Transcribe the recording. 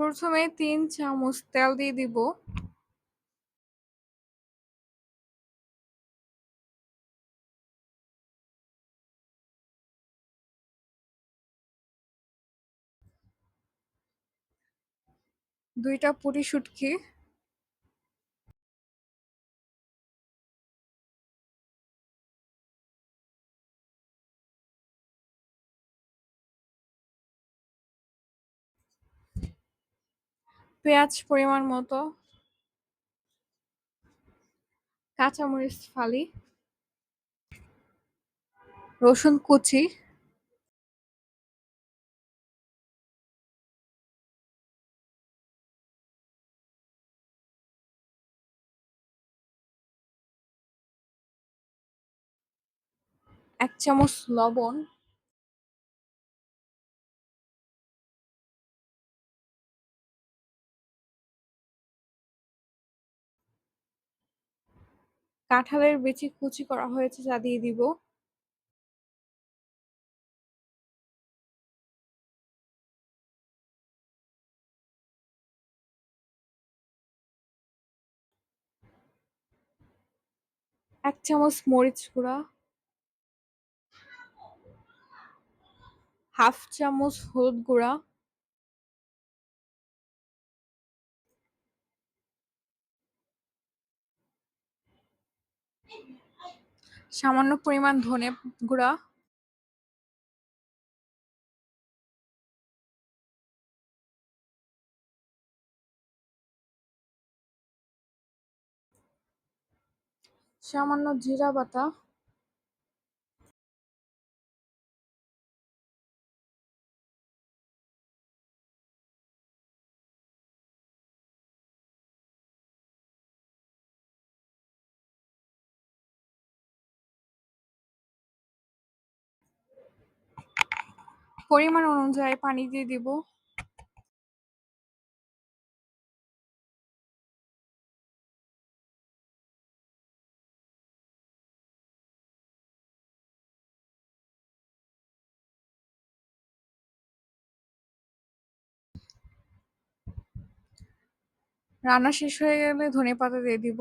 প্রথমে ৩ চামচ তেল দিয়ে দিব। ২ টা পুরি শুটকি, পেঁয়াজ পরিমাণ মতো, কাঁচামরিচ ফালি, রসুন কুচি, ১ চামচ লবণ, কাঁঠালের বিচি কুচি করা হয়েছে যা দিয়ে দিব। এক চামচ মরিচ গুঁড়া, ১/২ চামচ হলুদ গুঁড়া, সামান্য পরিমাণ ধনে গুঁড়া, সামান্য জিরা বাটা, পরিমাণ অনুযায়ী পানি দিয়ে দিব। রান্না শেষ হয়ে গেলে ধনেপাতা দিয়ে দিব।